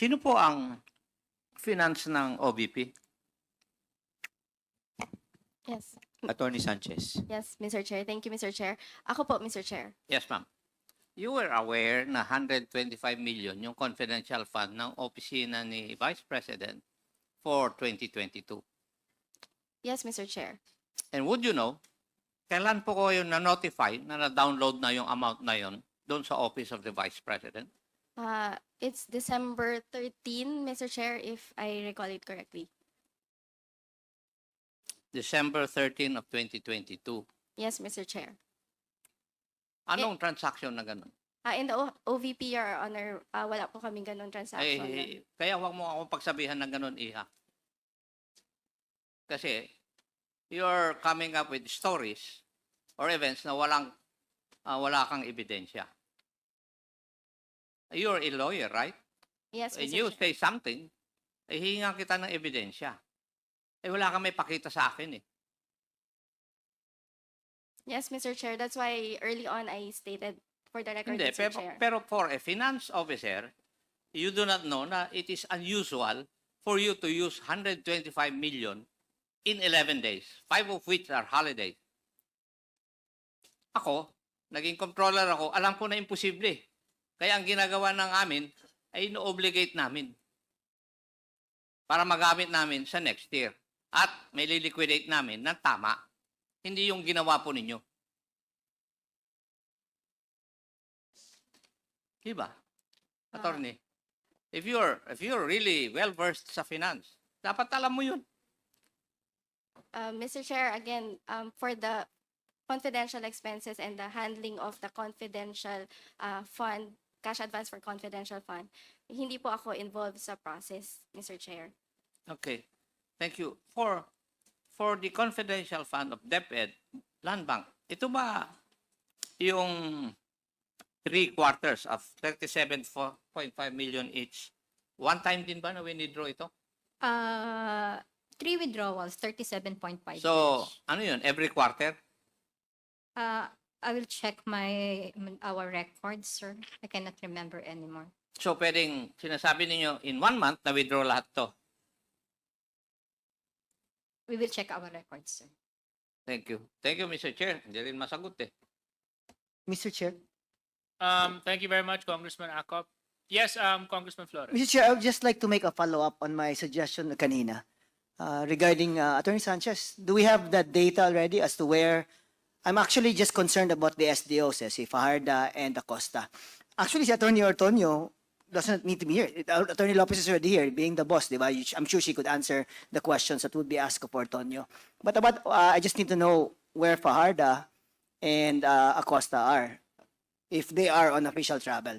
Sino po ang finance ng OVP? Yes. Attorney Sanchez. Yes, Mr. Chair. Thank you, Mr. Chair. Ako po, Mr. Chair. Yes, ma'am. You were aware na 125 million yung confidential fund ng opisina ni Vice President for 2022. Yes, Mr. Chair. And would you know, kailan po ko yung na-notify na na-download na yung amount na yon doon sa Office of the Vice President? It's December 13, Mr. Chair, if I recall it correctly. December 13 of 2022. Yes, Mr. Chair. Anong transaction na ganun? In the OVP, Your Honor, wala po kaming ganun transaction. Kaya wag mo akong pagsabihan ng ganun, Iha. Kasi, you're coming up with stories or events na wala kang ebidensya. You're a lawyer, right? Yes, And Mr. you Chair. say something, hihingan kita ng ebidensya. Wala kang may pakita sa akin eh. Yes, Mr. Chair. That's why early on I stated for the record, Hindi, Mr. Chair. pero for a finance officer, you do not know na it is unusual for you to use 125 million in 11 days, 5 of which are holidays. Ako, naging controller ako, alam ko na imposible. Kaya ang ginagawa ng amin ay ino-obligate namin para magamit namin sa next year. At may liquidate namin ng tama. Hindi yung ginawa po ninyo. Diba? Attorney, if you're really well-versed sa finance, dapat alam mo yun. Mr. Chair, again, for the confidential expenses and the handling of the confidential fund, cash advance for confidential fund, hindi po ako involved sa process, Mr. Chair. Okay. Thank you. For the confidential fund of DepEd, Land Bank, ito ba yung 3/4 of 37.5 million each? One time din ba na winidraw ito? 3 withdrawals, 37.5. So, each. ano yun? Every quarter? I will check our records, sir. I cannot remember anymore. So, pwedeng sinasabi ninyo, in 1 month, na-withdraw lahat to. We will check our records, sir. Thank you. Thank you, Mr. Chair. Hindi rin masagot eh. Mr. Chair. Thank you very much, Congressman Acop. Yes, Congressman Flores. Mr. Chair, I would just like to make a follow-up on my suggestion kanina regarding Attorney Sanchez. Do we have that data already as to where? I'm actually just concerned about the SDOs, si Fajarda and Acosta. Actually, si Attorney Ortonio doesn't need to be here. Attorney Lopez is already here, being the boss, di ba? I'm sure she could answer the questions that would be asked of Ortonio. But I just need to know where Fajarda and Acosta are, if they are on official travel.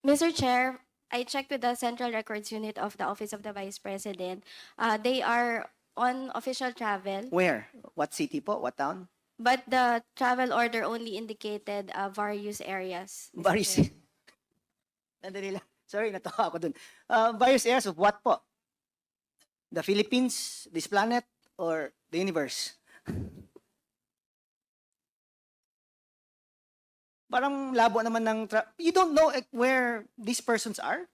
Mr. Chair, I checked with the Central Records Unit of the Office of the Vice President. They are on official travel, Where? What city po? What town? but the travel order only indicated various areas. Mr. Various. Chair. Nandali lang. Sorry, natawa ako dun. Various areas of what po? The Philippines, this planet, or the universe? Parang labo naman ng... You don't know where these persons are?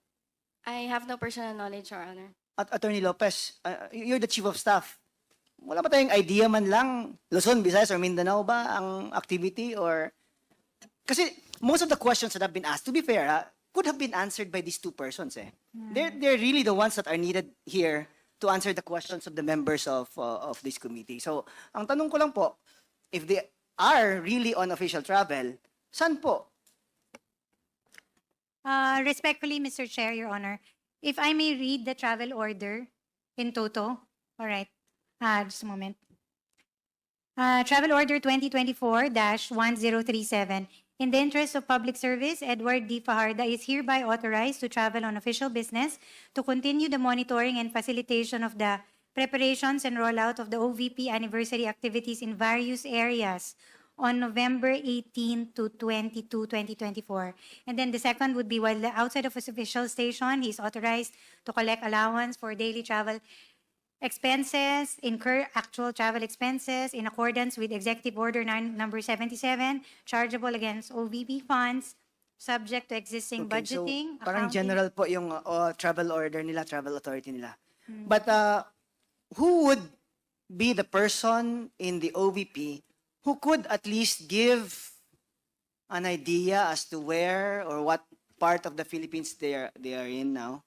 I have no personal knowledge, Your Honor. At Attorney Lopez, you're the Chief of Staff. Wala ba tayong idea man lang, Luzon, Visayas, or Mindanao ba ang activity? Or kasi most of the questions that have been asked, to be fair, could have been answered by these two persons. They're really the ones that are needed here to answer the questions of the members of this committee. So, ang tanong ko lang po, if they are really on official travel, saan po? Respectfully, Mr. Chair, Your Honor, if I may read the travel order in toto. All right. Just a moment. Travel Order 2024-1037. In the interest of public service, Edward D. Fajarda is hereby authorized to travel on official business to continue the monitoring and facilitation of the preparations and rollout of the OVP anniversary activities in various areas on November 18 to 22, 2024. And then the second would be while outside of his official station, he is authorized to collect allowance for daily travel expenses, incur actual travel expenses in accordance with Executive Order number 77, chargeable against OVP funds subject to existing Okay, so budgeting, parang accounting. general po yung travel order nila, travel authority nila. But who would be the person in the OVP who could at least give an idea as to where or what part of the Philippines they are in now?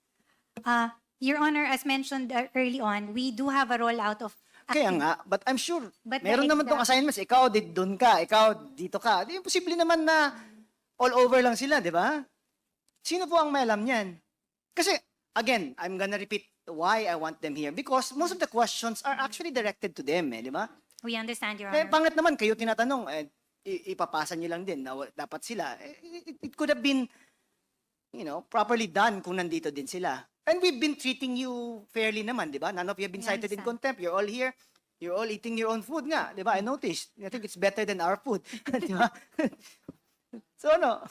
Your Honor, as mentioned early on, we do have a rollout of Kaya nga, but I'm sure But meron the naman tong assignments. Ikaw, doon ka. Ikaw, dito ka. Di, posible naman na all over lang sila, di ba? Sino po ang may alam niyan? Kasi, again, I'm gonna repeat why I want them here. Because most of the questions are actually directed to them, di ba? We understand, Your Eh, Honor. pangit naman, kayo tinatanong, ipapasa niyo lang din na dapat sila. It could have been, properly done kung nandito din sila. And we've been treating you fairly naman, di ba? None of you have been We cited in understand. contempt. You're all here. You're all eating your own food nga, di ba? I noticed. I think it's better than our food. Di ba? So, ano?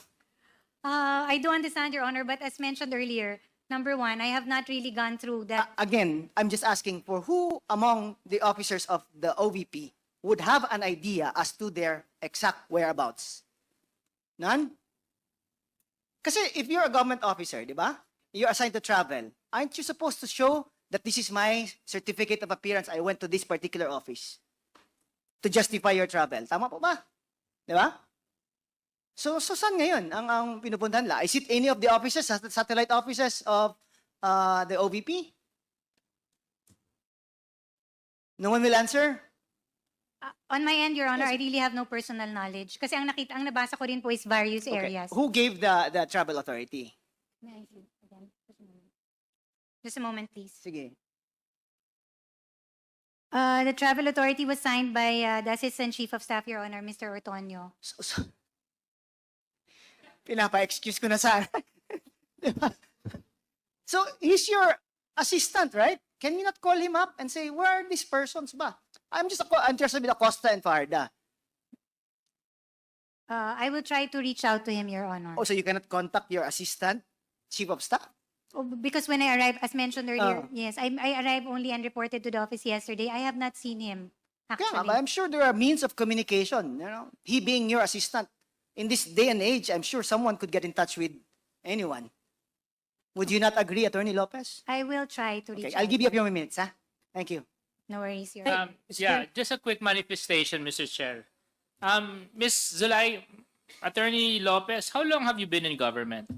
I do understand, Your Honor, but as mentioned earlier, number one, I have not really gone through that. Again, I'm just asking for who among the officers of the OVP would have an idea as to their exact whereabouts? None? Kasi if you're a government officer, di ba? You're assigned to travel. Aren't you supposed to show that this is my certificate of appearance? I went to this particular office to justify your travel. Tama po ba? Di ba? So saan ngayon ang pinupuntahan nila? Is it any of the offices, satellite offices of the OVP? No one will answer? On my end, Your Honor, I really have no personal knowledge. Kasi ang nabasa ko rin po is various areas. Who gave the travel authority? May I see again? Just a moment, please. Sige. The travel authority was signed by the Assistant Chief of Staff, Your Honor, Mr. Ortonio. Pinapa-excuse ko na sana. Diba? So, he's your assistant, right? Can you not call him up and say, where are these persons ba? I'm interested with Acosta and Farda. I will try to reach out to him, Your Honor. Oh, so you cannot contact your assistant, chief of staff? Oh, because when I arrived, as mentioned earlier, Oh. yes, I arrived only and reported to the office yesterday. I have not seen him, Kaya nga, actually. but I'm sure there are means of communication. He being your assistant. In this day and age, I'm sure someone could get in touch with anyone. Would you not agree, Attorney Lopez? I will try to reach Okay, I'll out. give you a few minutes, ha? Thank you. No worries, Your Honor. Yeah, just a quick manifestation, Mr. Chair. Ms. Zulay, Attorney Lopez, how long have you been in government?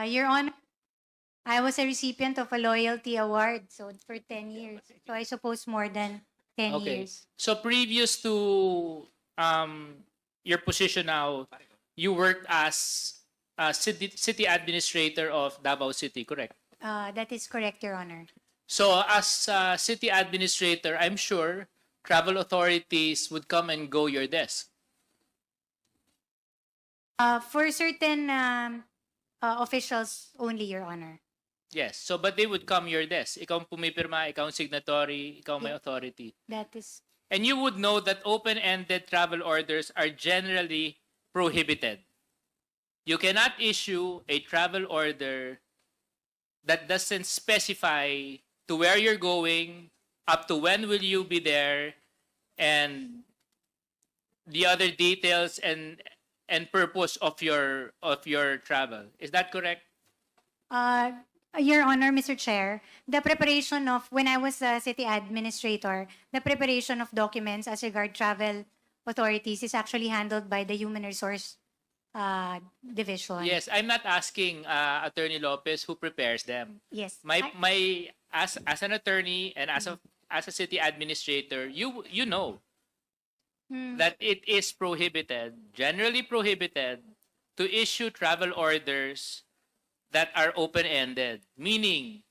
Your Honor, I was a recipient of a loyalty award, so for 10 years. So I suppose more than 10 Okay. years. So previous to your position now, you worked as city administrator of Davao City, correct? That is correct, Your Honor. So as city administrator, I'm sure travel authorities would come and go your desk. For certain officials only, Your Honor. Yes. So but they would come your desk. Ikaw ang pumipirma, ikaw ang signatory, ikaw may authority. That is And you would know that open-ended travel orders are generally prohibited. You cannot issue a travel order that doesn't specify to where you're going, up to when will you be there, and the other details and purpose of your travel. Is that correct? Your Honor, Mr. Chair, the preparation of, when I was a city administrator, the preparation of documents as regard travel authorities is actually handled by the Human Resource Division. Yes, I'm not asking Attorney Lopez who prepares them. Yes. As an attorney and as a city administrator, you know that it is prohibited, generally prohibited, to issue travel orders that are open-ended, meaning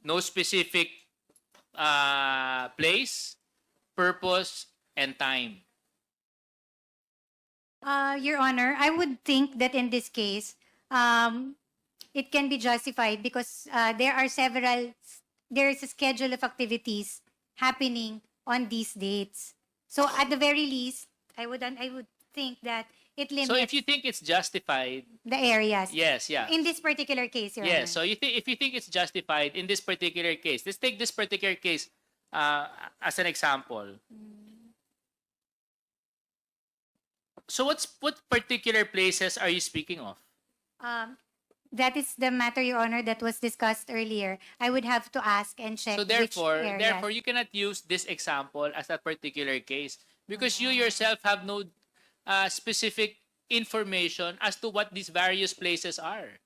no specific place, purpose, and time. Your Honor, I would think that in this case, it can be justified because there is a schedule of activities happening on these dates. So at the very least, I would think that it limits So if you think it's justified, the areas. yes, yeah. In this particular case, Your Honor. Yes, so if you think it's justified in this particular case, let's take this particular case as an example. So what particular places are you speaking of? That is the matter, Your Honor, that was discussed earlier. I would have to ask and check So which areas. therefore, you cannot use this example as that particular case because you yourself have no specific information as to what these various places are.